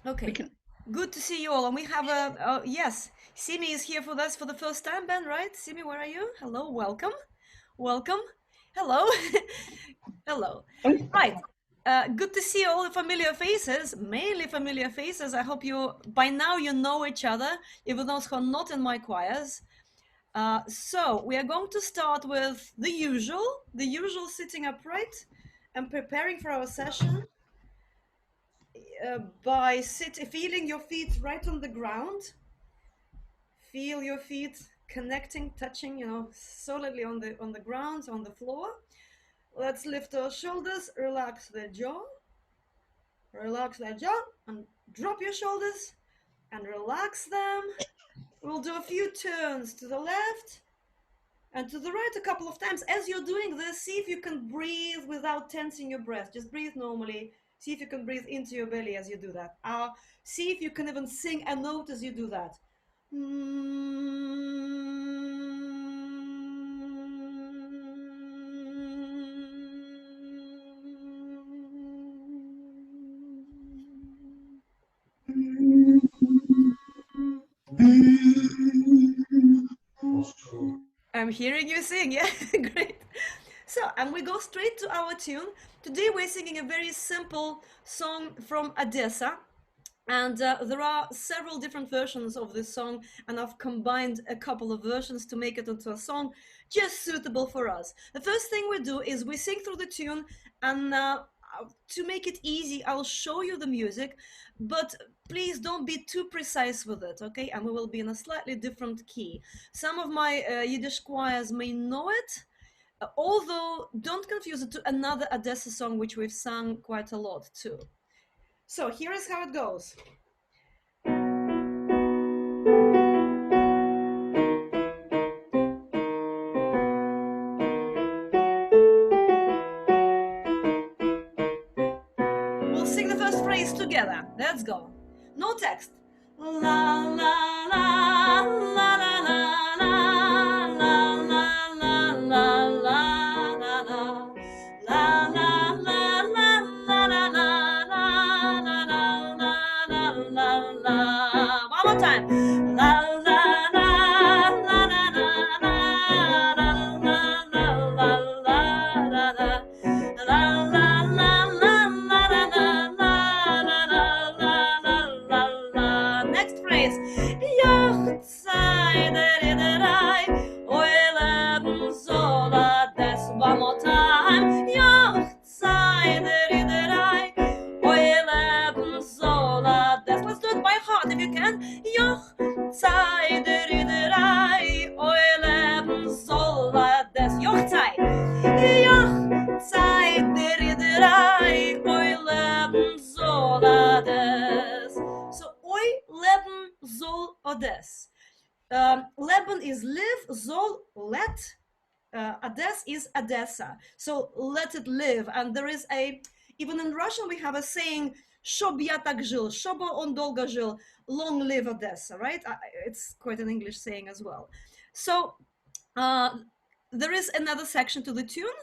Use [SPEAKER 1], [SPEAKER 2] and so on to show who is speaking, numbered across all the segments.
[SPEAKER 1] Okay. Good to see you all. And we have yes, Simi is here for us for the first time, Ben, right? Simi, where are you? Hello, welcome. Welcome. Hello. Hello. Right. Good to see all the familiar faces, mainly familiar faces. I hope you, by now, you know each other, even those who are not in my choirs. So we are going to start with the usual sitting upright and preparing for our session by feeling your feet right on the ground. Feel your feet connecting, touching, solidly on the ground, on the floor. Let's lift our shoulders, relax the jaw, and drop your shoulders and relax them. We'll do a few turns to the left and to the right a couple of times. As you're doing this, see if you can breathe without tensing your breath. Just breathe normally. See if you can breathe into your belly as you do that. See if you can even sing a note as you do that. I'm hearing you sing, yeah, great. So, and we go straight to our tune. Today we're singing a very simple song from Odessa. And there are several different versions of this song, and I've combined a couple of versions to make it into a song just suitable for us. The first thing we do is we sing through the tune, and to make it easy, I'll show you the music, but please don't be too precise with it, okay? And we will be in a slightly different key. Some of my Yiddish choirs may know it, although don't confuse it to another Odessa song, which we've sung quite a lot too. So here is how it goes. We'll sing the first phrase together. Let's go. No text. La la la la la la la la la la la la la. La la la la la la la la la la la. One more time. La la la la la la la la la la la. La la la la la la la la la la la. Next phrase. One more time. Let's do it by heart if you can. So oi leben soll Odess. Leben is live, zol let. Odess is Odessa. So let it live. And there is even in Russian we have a saying, "Shob ya tak жил," "Shobo on dolgo жил," long live Odessa, right? It's quite an English saying as well. So there is another section to the tune,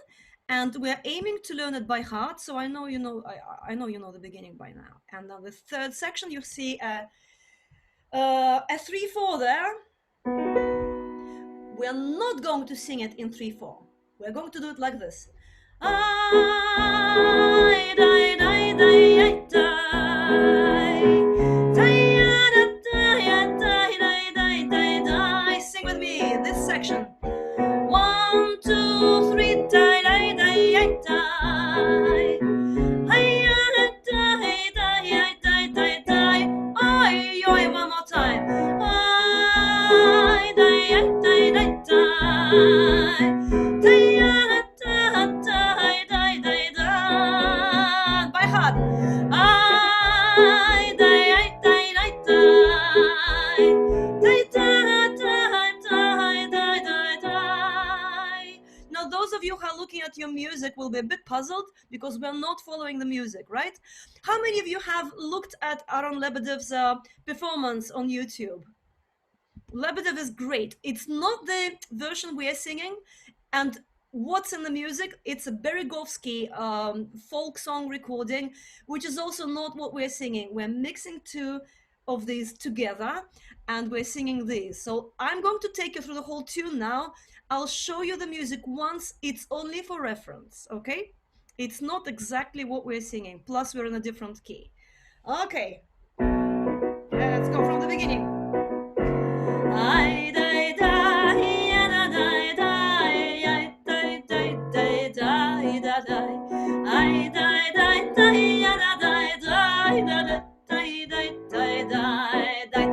[SPEAKER 1] and we're aiming to learn it by heart. So I know you know. I know you know the beginning by now. And now the third section, you see a 3/4 there. We're not going to sing it in 3/4. We're going to do it like this. Sing with me this section. 1, 2, 3, one more time. By heart. Now those of you who are looking at your music will be a bit puzzled because we're not following the music, right? How many of you have looked at Aaron Lebedev's performance on YouTube? Lebedev is great. It's not the version we are singing, and what's in the music? It's a Beregovsky folk song recording, which is also not what we're singing. We're mixing two of these together and we're singing these. So I'm going to take you through the whole tune now. I'll show you the music once. It's only for reference, okay? It's not exactly what we're singing. Plus, we're in a different key. Okay, let's go from the beginning.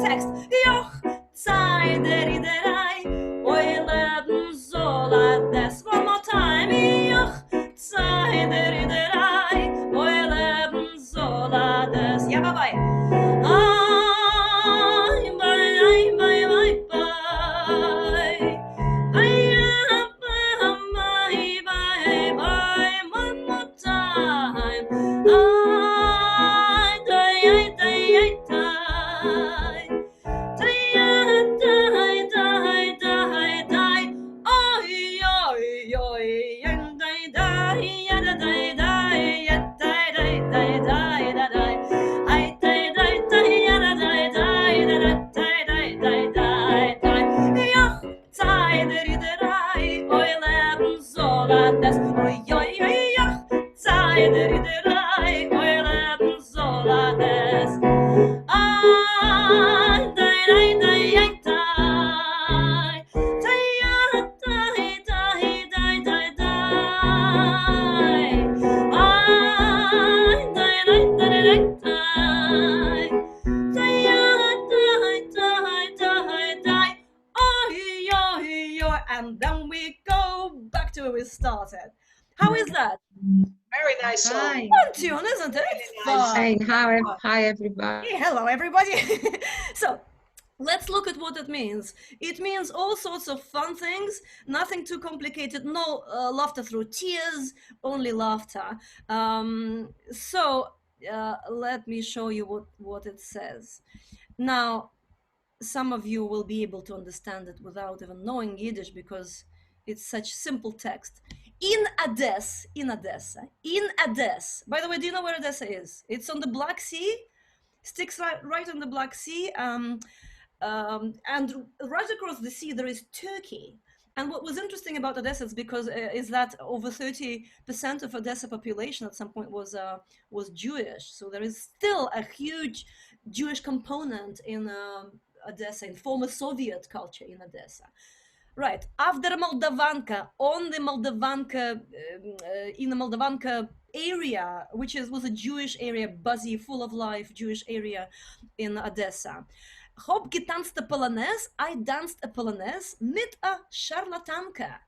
[SPEAKER 1] Text. One more time. Yeah, bye bye. And then we go back to where we started. How is that?
[SPEAKER 2] Very nice song.
[SPEAKER 3] Hi.
[SPEAKER 1] Fun tune, isn't it? It's fun.
[SPEAKER 3] Hi, everybody.
[SPEAKER 1] Hey, hello, everybody. So, let's look at what it means. It means all sorts of fun things, nothing too complicated, no laughter through tears, only laughter. Let me show you what it says. Now, some of you will be able to understand it without even knowing Yiddish because it's such simple text. In Odessa. By the way, do you know where Odessa is? It's on the Black Sea, sticks right on the Black Sea, and right across the sea there is Turkey. And what was interesting about Odessa is that over 30% of Odessa population at some point was Jewish. So there is still a huge Jewish component in Odessa, in former Soviet culture in Odessa. Right, after Moldavanka, on the Moldavanka, in the Moldavanka area, which was a Jewish area, buzzy, full of life Jewish area in Odessa. Hop getanzt a Polonaise, I danced a Polonaise mit a charlatanka,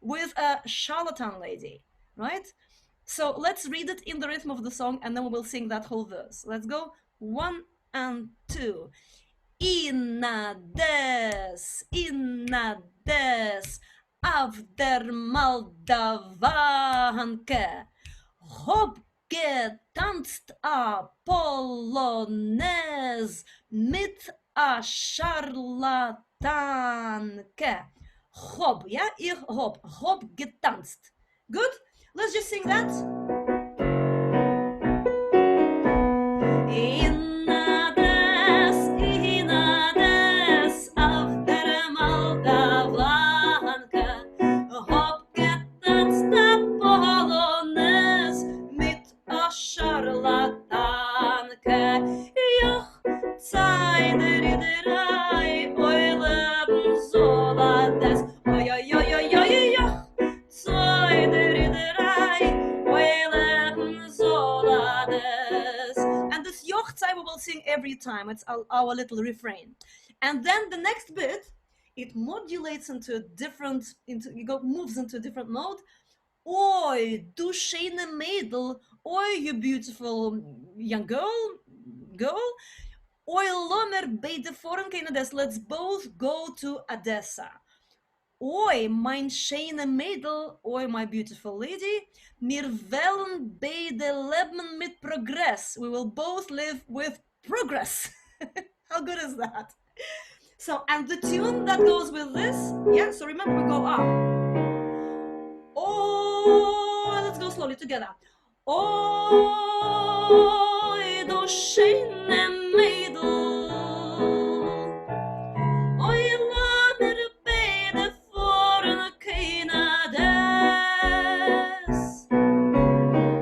[SPEAKER 1] with a charlatan lady, right? So let's read it in the rhythm of the song and then we'll sing that whole verse. Let's go, 1 and 2. Inades, auf der Moldavanke, hab getanzt a Polonaise mit a Charlatanke. Hab, yeah? Ich hab getanzt. Good? Let's just sing that. Every time. It's our little refrain. And then the next bit, it modulates into a different, moves into a different mode. Oi, du schöne Mädel. Oi, you beautiful young girl. Oi, lomer beide voren in Odessa. Let's both go to Odessa. Oi, mein schöne Mädel. Oi, my beautiful lady. Wir wollen beide leben mit Progress. We will both live with progress. How good is that? So, and the tune that goes with this, yeah, so remember we go up. Oh, let's go slowly together. Oi, du schöne Mädel. Oi, lad mir beide vorne keiner des.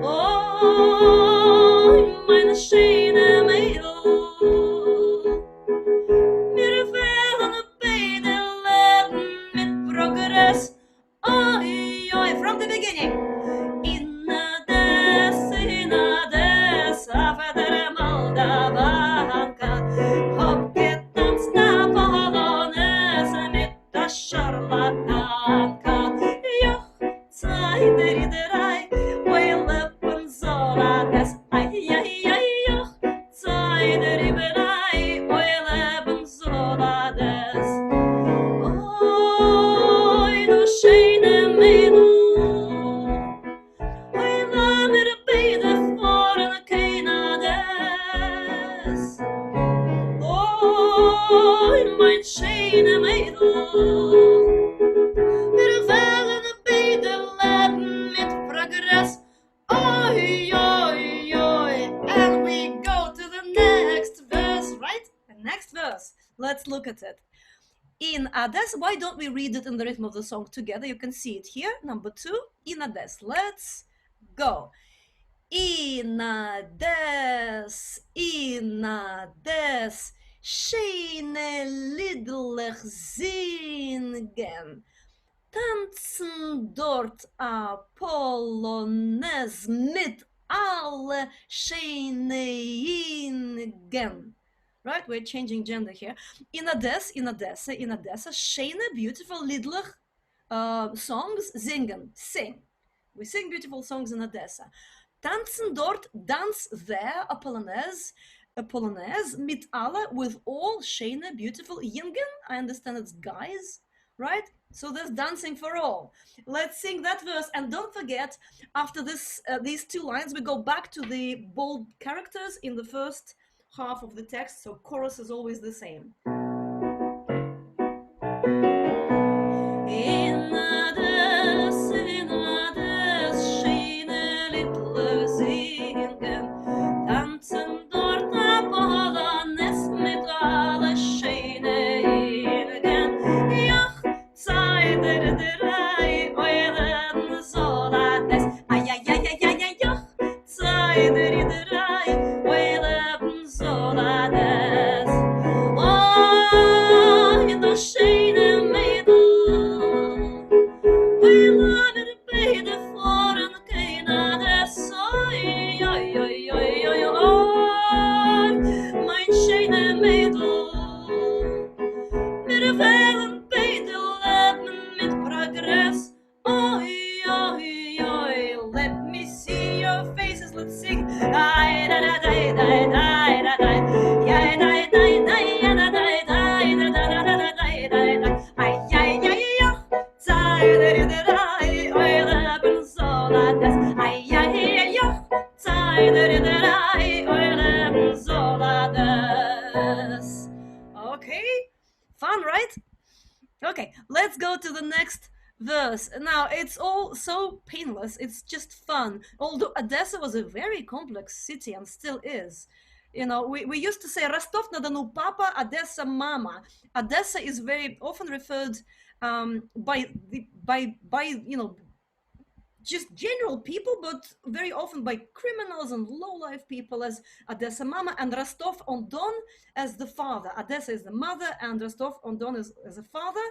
[SPEAKER 1] Oi, meine schöne Mädel. Wir werden beide leben mit Progress. Oi, oi, from the beginning. In Odessa, Federe Moldavanka, hab getanzt na Polonese mit der Scharlatanka. Joch, zwei, drei, oi, Lippen solades, ai, ai, ai, joch, zwei, drei, oi, Lippen solades. Oi, du schöne Mädel. Oi, lad mir beide vorne keiner des. Oi, mein schöne Mädel. Wir werden beide leben mit Progress. Oi, oi, oi. And we go to the next verse, right? The next verse. Let's look at it. In Odessa, why don't we read it in the rhythm of the song together? You can see it here. Number 2, in Odessa. Let's go. In Odessa, schöne Liedlich singen. Tanzen dort a Polonaise mit alle schöne Ingen. Right, we're changing gender here. In Odessa, schöne, beautiful, liedlich songs singen, sing. We sing beautiful songs in Odessa. Tanzen dort, dance there, a polonaise mit alle, with all, schöne, beautiful, Jungen, I understand it's guys, right? So there's dancing for all. Let's sing that verse, and don't forget, after this, these 2 lines, we go back to the bold characters in the first half of the text, so chorus is always the same. In Odessa, schöne Liedler singen, tanzen dort a Polonaise mit alle schöne Ingen. Joch, zwei, drei, euren Solades. Ai, ai, ai, ai, ai, ai, joch, zwei, drei, euren Solades. Oh, du schöne Mädel. We love it, beide vorn keiner des. Oi, oi, oi, oi, oi, oi, mein schöne Mädel. Wir werden beide leben mit Progress. Oi, oi, oi, let me see your faces, let's sing. Ai, da, da, da, da, da, da, da. Ya, da, da, da, ya, da, da, da, da, da, da, da, da, da, da. Ai, ai, ai, yo. Sei, da, da, da, oi, leben solades. Ai, ai, ai, yo. Sei, da, da, da, oi, leben solades. Okay, fun, right? Okay, let's go to the next verse. Now, it's all so painless, it's just fun. Although Odessa was a very complex city and still is. You know, we used to say Rostov-na-Donu Papa, Odessa Mama. Odessa is very often referred by you know, just general people, but very often by criminals and low-life people as Odessa Mama, and Rostov-on-Don as the father. Odessa is the mother, and Rostov-on-Don is a father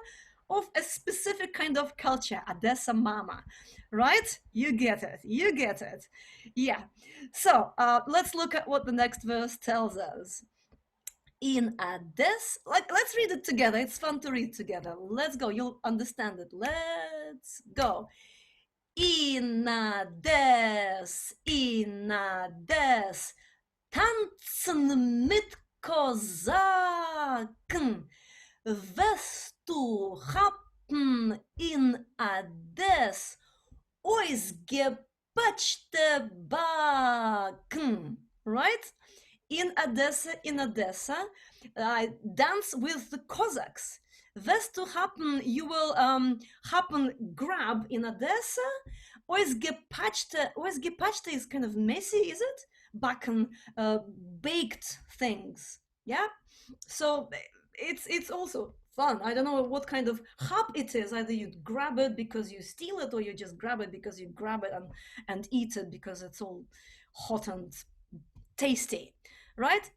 [SPEAKER 1] of a specific kind of culture, Odessa Mama, right? You get it, you get it. Yeah, so let's look at what the next verse tells us. In Odessa, let's read it together, it's fun to read together. Let's go, you'll understand it. Let's go. In Odessa, tanzen mit Kosaken, wirst du haben in Odessa ausgepatschte Backen, right? In Odessa, dance with the Cossacks. Wirst du haben, you will happen grab in Odessa Oisgepachte is kind of messy, is it? Backen, baked things. Yeah. So it's also fun. I don't know what kind of hap it is. Either you grab it because you steal it, or you just grab it because you grab it and eat it because it's all hot and tasty, right?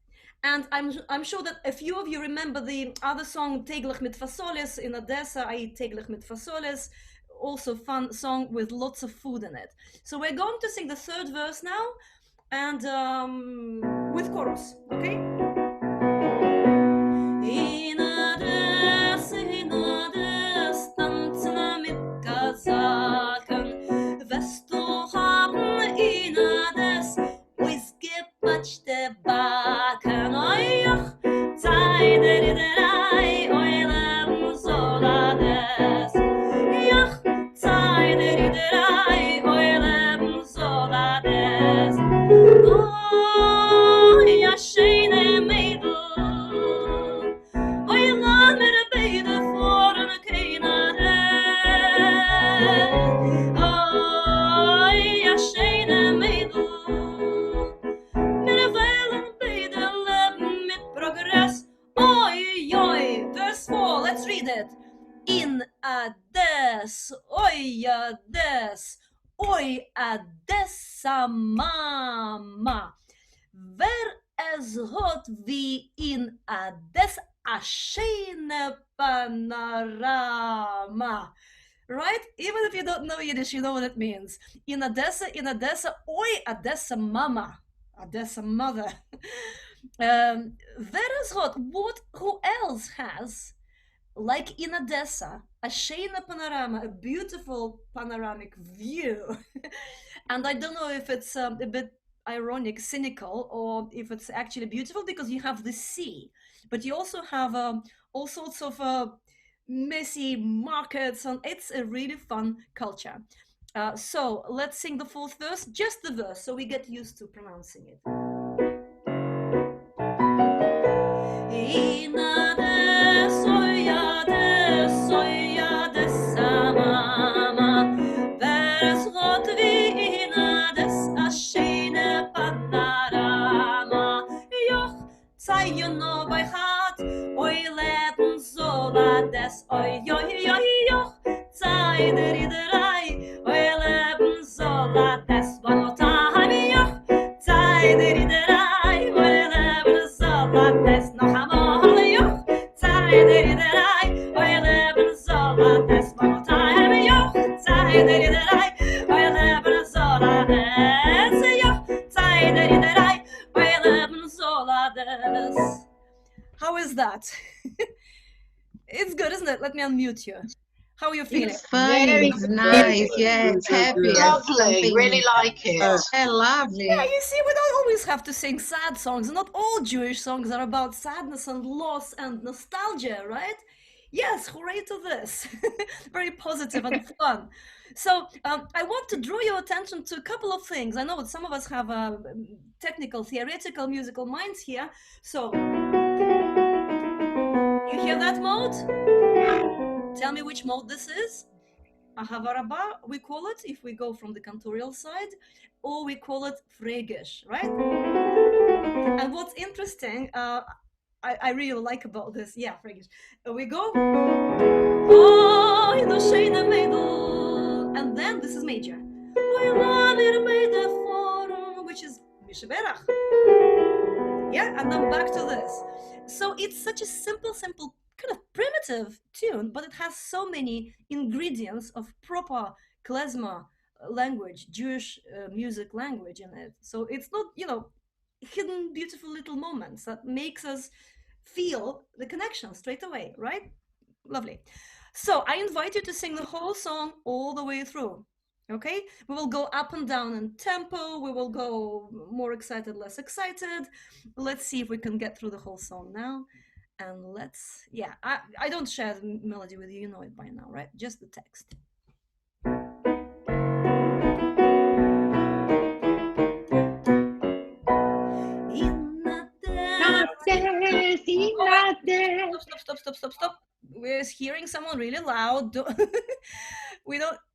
[SPEAKER 1] And I'm sure that a few of you remember the other song Teglich mit Fasoles in Odessa. I eat Teglich mit Fasoles. Also fun song with lots of food in it. So we're going to sing the third verse now, and with chorus, okay? In Odessa, tanzen mit Kasaken, wirst du haben in Odessa, ausgepatschte Backen. Euch Zeit der eulen Solades. Joch Zeit der eulen Solades. Oh, ja schöne Mädel. Oi, laat me de beide voor een keinade. Oi, ja schöne Mädel. Met de velen beide leven met progress. Oi, oi, verse 4, let's read it. In Odessa, oi, Odessa, oi, Odessa, mama. Wer es hot wie in Odessa a schöne panorama. Right? Even if you don't know Yiddish, you know what it means. In Odessa, oi, Odessa mama. Odessa mother. Wer is hot? Who else has, like in Odessa, a schöne panorama, a beautiful panoramic view? And I don't know if it's a bit ironic, cynical, or if it's actually beautiful, because you have the sea, but you also have all sorts of messy markets, and it's a really fun culture. So let's sing the fourth verse, just the verse, so we get used to pronouncing it. In Odessa, Odessa, mama, wer es rot wie in Odessa, schöne panorama. Joch, sei you know bei hat, oi leben soll Odessa, oi, oi, oi, joch, sei der Riederei, oi leben soll Odessa, one more time, joch, sei der Riederei, oi leben soll Odessa, noch einmal, joch, sei der Riederei, oi leben soll Odessa, one more time, joch, sei der Riederei, oi leben soll Odessa, joch, sei der Riederei, oi leben soll Odessa. How is that? It's good, isn't it? Let me unmute you. How are you feeling?
[SPEAKER 3] It's fun,
[SPEAKER 2] Very
[SPEAKER 3] it's nice, yeah, it's happy. it's
[SPEAKER 2] lovely.
[SPEAKER 3] something-
[SPEAKER 2] Really like it.
[SPEAKER 3] Yeah, lovely.
[SPEAKER 1] Yeah, you see, we don't always have to sing sad songs. Not all Jewish songs are about sadness and loss and nostalgia, right? Yes, hooray to this. Very positive and fun. So I want to draw your attention to a couple of things. I know that some of us have technical, theoretical, musical minds here. So you hear that mode? Tell me which mode this is. Ahavaraba, we call it, if we go from the cantorial side, or we call it fregish, right? And what's interesting, I really like about this, yeah, fregish. We go, oh, in the shade of middle, and then this is major. Which is Mishaberach. Yeah, and then back to this. So it's such a simple, kind of primitive tune, but it has so many ingredients of proper klezmer language, Jewish music language in it. So it's not, hidden beautiful little moments that makes us feel the connection straight away, right? Lovely. So I invite you to sing the whole song all the way through. Okay, we will go up and down in tempo. We will go more excited, less excited. Let's see if we can get through the whole song now. And let's, yeah, I don't share the melody with you. You know it by now, right? Just the text. Stop. We're hearing someone really loud.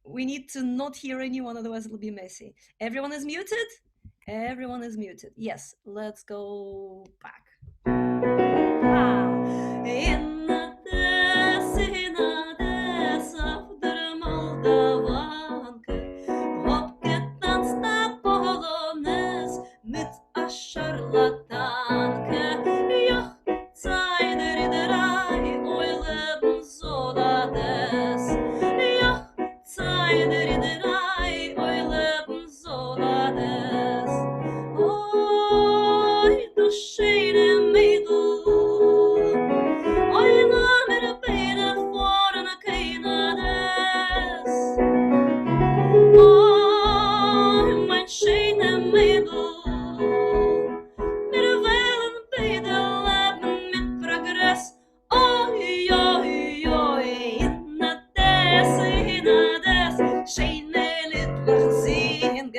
[SPEAKER 1] We we need to not hear anyone, otherwise it'll be messy. Everyone is muted? Everyone is muted. Yes, let's go back. In Odessa, after Moldavanke, hoppgetanzta Polonez mit a Charlatanke. Ja, Zeider drei, Euleben Solades. Ja, Zeider drei, Euleben Solades. Oi, du schöne Mädel, oi, Name beide vorne keiner des. Oi, mein schöne Mädel, wir wollen beide leben mit Progress. Oi, oi, oi, in Odessa, schöne Liedlich singen,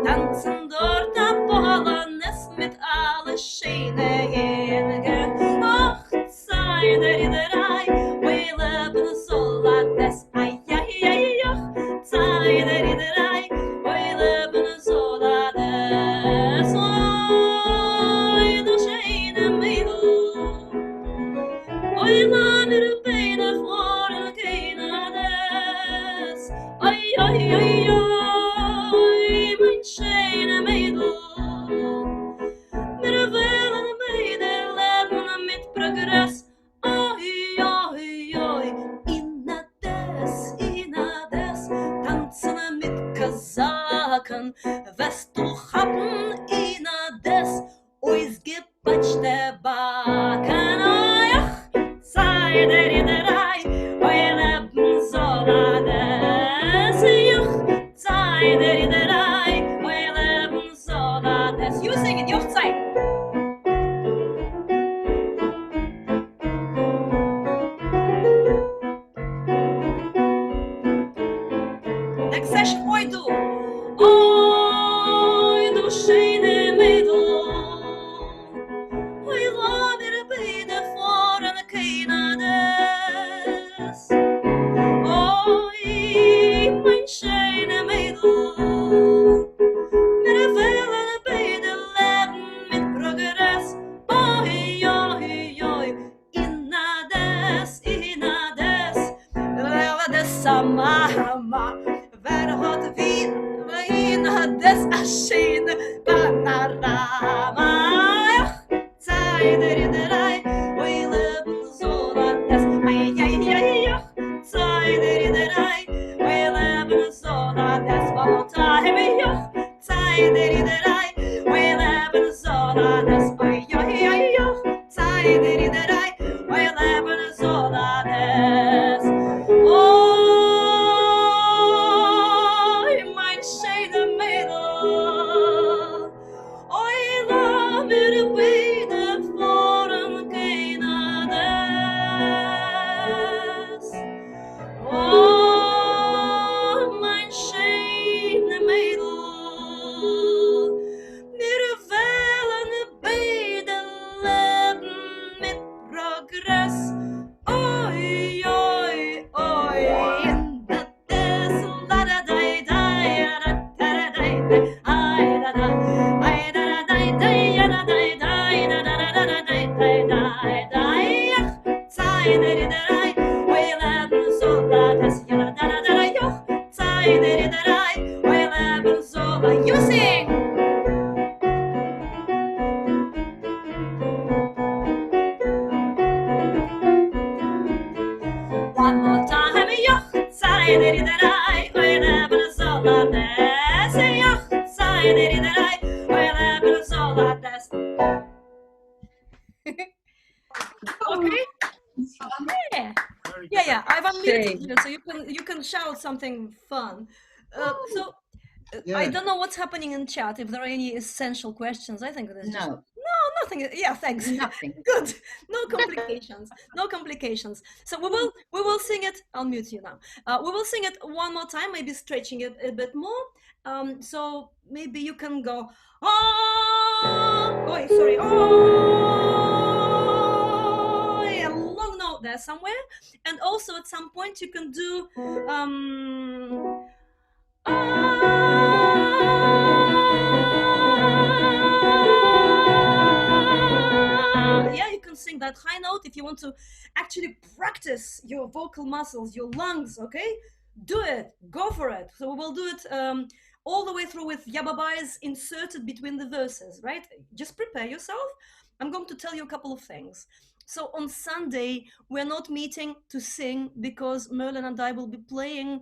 [SPEAKER 1] tanzen dort a Polonaise mit alle schöne Jungen. Ach, Zeider drei, wir leben Solades. Ai, ai, ai, ach, Zeider drei, wir leben Solades. Oi, du schöne Mädel, oi, Name beide vorne keiner des. Oi, oi, oi, oi, mein schöne Mädel, wir wollen beide leben mit Progress. Oi, oi, oi, in Odess, tanzen mit Kasaken, Westelchappen in Odess, ois gepatschte Backen. Oi, ach, Zeider drei, oi, leben Solades. Joch, Zeider drei, oi, leben Solades. You sing it, Joch, Zeit. Next session, oi, du. Oi, du schöne Mädel, oi, lader beide vorne keiner des. Oi, mein schöne Mädel, wir wollen beide leben mit Progress. Oi, oi, oi, in Odess, Odessa, Mama, wer hat wie in Odessa a schön Panorama. Ach, Zeider drei, oi, leben Solades. Ai, ai, ai, ach, Zeider drei, oi, leben Solades. One more time, ach, Zeider drei, oi, leben Solades. Ai, ai, ai, ach, Zeider drei, oi, leben Solades. Oi, mein schöne Mädel, oi, lass mir beide vorn keiner des. Oh, mein schöne Mädel, wir wollen beide leben mit Progress. Oi, oi, oi, in Odessa, la da da da, da da da da, ai da da, ai da da da, da da da, da da da da da, da. Zeider drei, oi, leben Solades, ja da da da, joch. Zeider drei, oi, leben Solades. You sing. One more time, joch, Zeider drei, oi, leben Solades, joch, Zeider drei, oi, leben Solades. Okay? Yeah. Yeah, I've unmuted you, so you can shout something fun. So I don't know what's happening in chat. If there are any essential questions, I think there's just nothing. Yeah, thanks.
[SPEAKER 3] Nothing.
[SPEAKER 1] Good. No complications. No complications. So we will sing it. I'll mute you now. We will sing it one more time, maybe stretching it a bit more. So maybe you can go. Oh, sorry. Oh, a long note there somewhere. And also at some point you can do Yeah, you can sing that high note if you want to actually practice your vocal muscles, your lungs, okay? Do it, go for it. So we will do it all the way through with yababais inserted between the verses, right? Just prepare yourself. I'm going to tell you a couple of things. So on Sunday, we're not meeting to sing because Merlin and I will be playing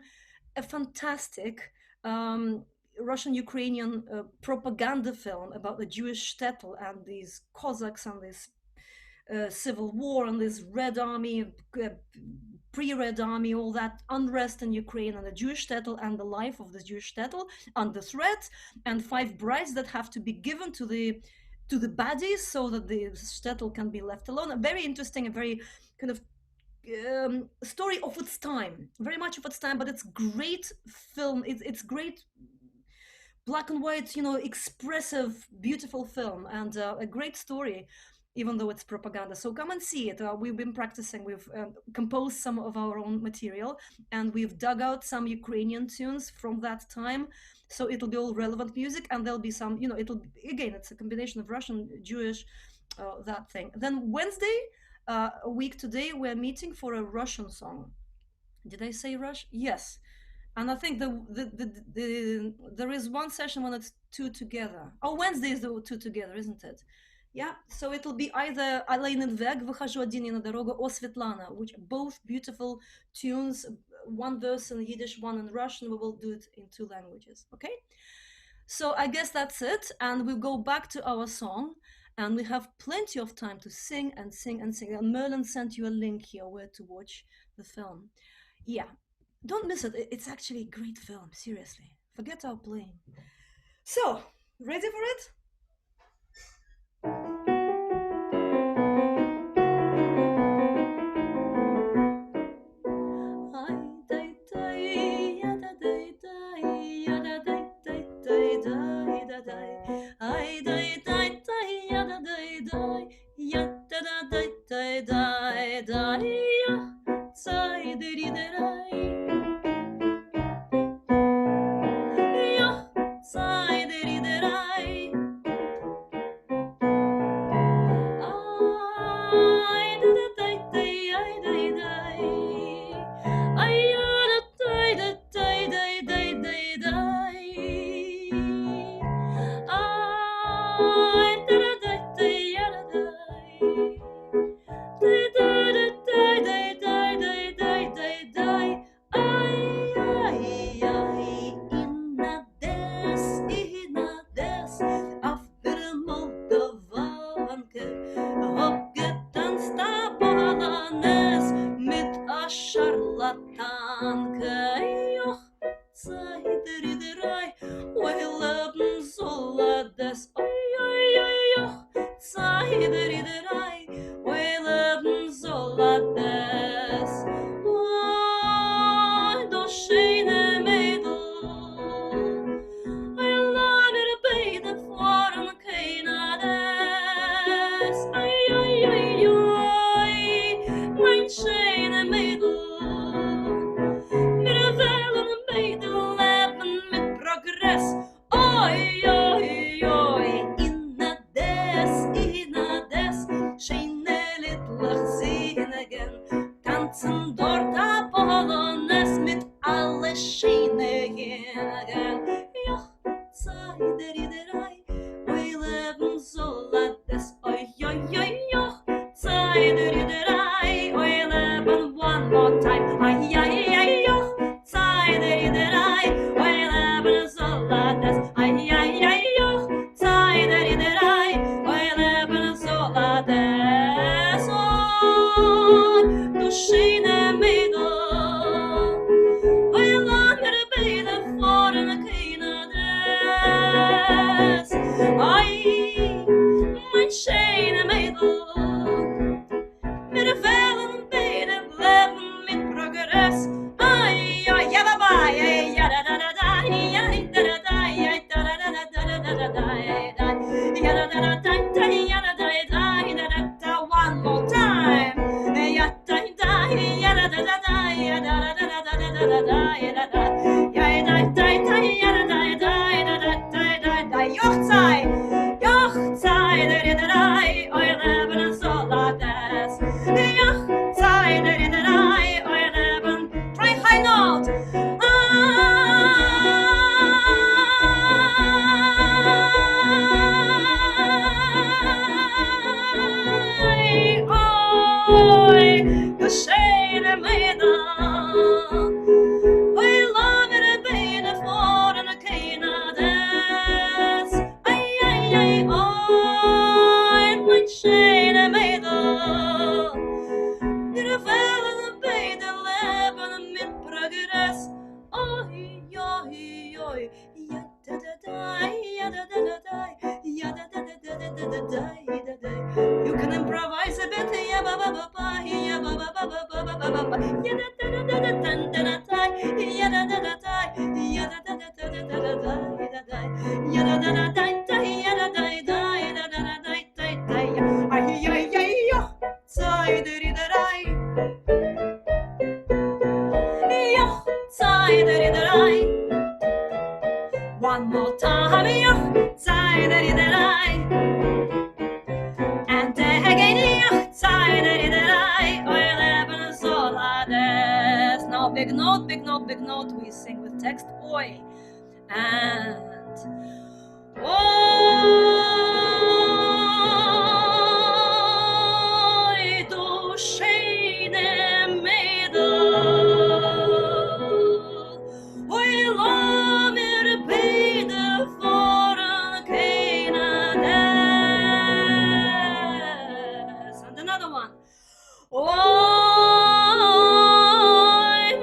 [SPEAKER 1] a fantastic Russian-Ukrainian propaganda film about the Jewish shtetl and these Cossacks and this civil war and this Red Army, pre-Red Army, all that unrest in Ukraine and the Jewish shtetl and the life of the Jewish shtetl under threat, and 5 brides that have to be given to the baddies so that the shtetl can be left alone. A very interesting, a very kind of story of its time, very much of its time, but it's great film. It's great black and white, expressive, beautiful film, and a great story, even though it's propaganda. So come and see it. We've been practicing. We've composed some of our own material, and we've dug out some Ukrainian tunes from that time. So it'll be all relevant music, and there'll be some, it's a combination of Russian, Jewish, that thing. Then Wednesday, a week today, we're meeting for a Russian song. Did I say Rush? Yes. And I think there is one session when it's 2 together. Oh, Wednesday is the 2 together, isn't it? Yeah, so it'll be either Alain Veg, Выхожу один на дорогу, or Svetlana, which are both beautiful tunes, one verse in Yiddish, one in Russian. We will do it in 2 languages, okay? So I guess that's it, and we'll go back to our song, and we have plenty of time to sing and sing and sing. And Merlin sent you a link here where to watch the film. Yeah, don't miss it. It's actually a great film, seriously. Forget our playing. So, ready for it? improvise a bit. Ya ba ba ba ba, ya ba ba ba ba ba ba ba ba. Ya da da da da da da da da da. Ya da da da da, ya da da da da da da da da. Ya da da da da da, ya da da da da da da da da. Ay ay ay yo, say da da da. Yo, say da da da. One more time, yo, say da da da. And again, yo, say da da da. Oil and solades. Now big note, big note, big note. We sing with text, oi, and oi, du schöne Mädel. Oi, la mir beide voran keiner des. And another one. Oi,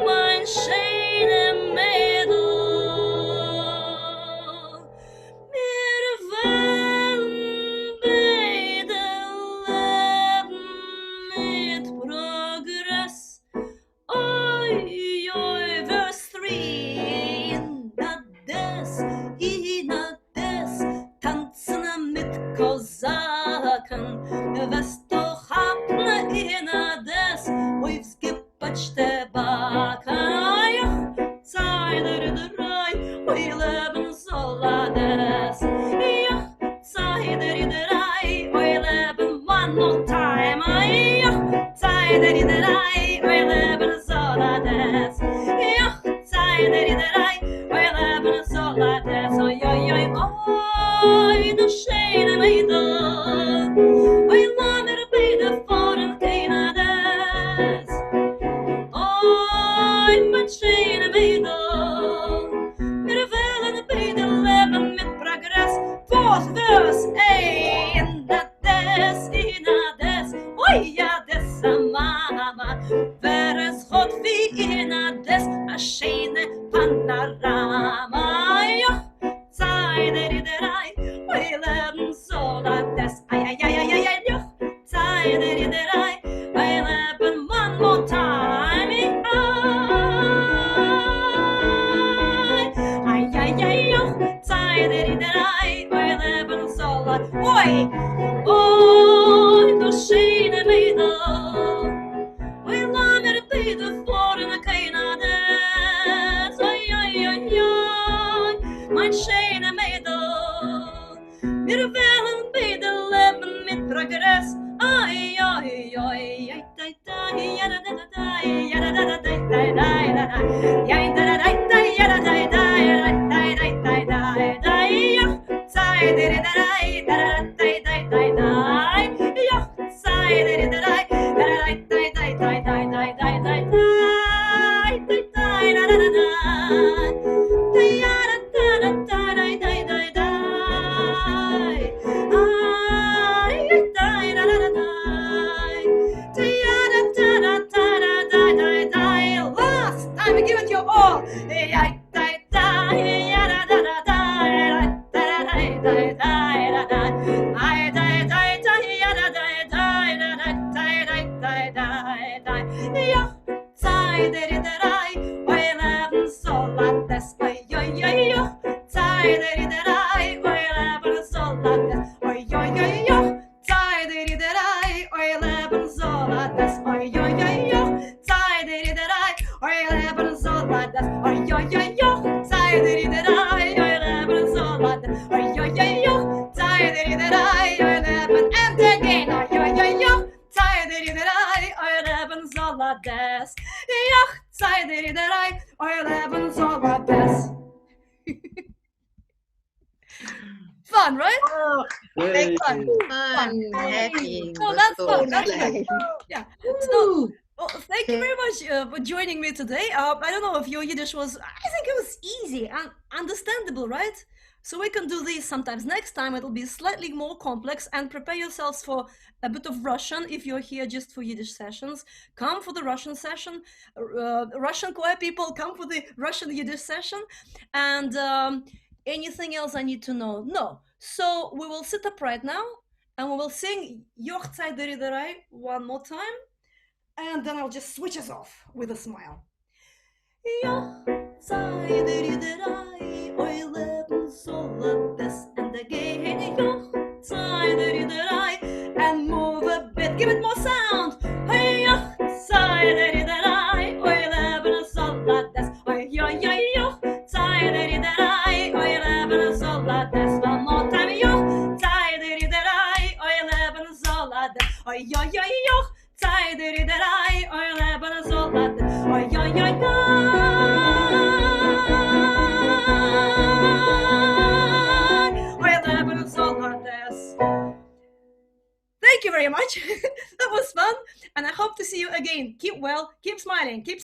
[SPEAKER 1] mein schöne Mädel. Wir wollen beide leben mit Progress. Oi, oi, verse 3. Na des, tanzen mit Kosaken. Weißt doch, hab ne ina des, aufs gepatschte Backen. Oi, sei der drei, oi, leben soll des. Ja, sei der drei, oi, leben one more time. Oi, sei der drei, oi, leben soll des. Ja, sei der drei, oi, leben soll des. Oi, oi, oi, oi, du schöne Mädel. Oi, la mir beide voran keiner des. Oi, mein schöne Mädel. Wir wollen beide leben mit Progress. Fourth verse, ey, in des. Oi, ja, des, Mama. Wer es hat wie in des, a schöne Panorama. Ja, sei der drei, oi, leben soll des. Ay, ay, ay, ay, ay, ay, ja, sei der drei, oi, leben one more time. Ay, ay, ay, ja, sei der drei, oi, leben soll. Oi, oi, du schöne Mädel. Oi, la mir beide voran keiner des. Oi, oi, oi, oi, mein schöne Mädel. Wir wollen beide leben mit Progress. Ai, ai, ai, ai, dai, dai, ja, da, da, da, ja, da, da, da, dai, dai, dai, da, da. Ja, da, da, dai, dai, ja, da, dai, dai, dai, dai, dai, dai, dai, ja. Sai, da, da, da, da, da, dai, dai, dai, dai, ja. Sai, da, da, da, da, dai, dai, dai, dai, dai, dai, dai, dai, dai, dai, da, da, da, da. Dai, ja, da, da, da, da, dai, dai, dai, dai. Ai, dai, da, da, da, dai. Dai, ja, da, da, da, da, da, dai, dai, dai. Last time, give it your all. Ai, dai, dai, ja, da, da, da, dai, dai, dai, dai, dai, da, da. Ai, dai, dai, dai, ja, da, dai, dai, da, dai, dai, dai, dai, dai. Ja, sei der drei, oi, leben soll des. Oi, oi, oi, oi. Sei der drei, oi, leben soll des. Oi, oi, oi, oi. Sei der drei, oi, leben soll des. Oi, oi, oi, oi. Sei der drei, oi, leben soll des. Oi, oi, oi, oi. Sei der drei, oi, leben soll des. Oi, oi, oi, oi. Sei der drei, oi, leben and again. Oi, oi, oi, oi. Sei der drei, oi, leben soll des. Ja, sei der drei, oi, leben soll des. Fun, right?
[SPEAKER 3] Oh,
[SPEAKER 2] Yay.
[SPEAKER 3] fun, happy.
[SPEAKER 1] Oh, that's
[SPEAKER 3] so
[SPEAKER 1] fun. That's
[SPEAKER 3] glad.
[SPEAKER 1] fun. Yeah. So, well, thank you very much for joining me today. I don't know if your Yiddish was, I think it was easy and understandable, right? So we can do this sometimes. Next time it'll be slightly more complex, and prepare yourselves for a bit of Russian if you're here just for Yiddish sessions. Come for the Russian session. Russian choir people, come for the Russian Yiddish session. And anything else I need to know? No. So we will sit up right now And we will sing Yoch Tzai Deri Derai one more time, and then I'll just switch us off with a smile. Yoch Tzai Deri Derai, oi leben soll das and again. Yoch Tzai Deri Derai, and move a bit, give it more sound. Hey, Yoch Tzai Deri Derai, oi leben soll das. Oi, yo, yo, Yoch Tzai Deri Derai, oi leben soll das. One more time, Yoch Tzai Deri Derai, oi leben soll das. Oi, yo, yo, Yoch Tzai Deri Derai, oi leben soll das. Oi, yo, yo, yo. Thank you very much. That was fun, and I hope to see you again. Keep well, keep smiling, keep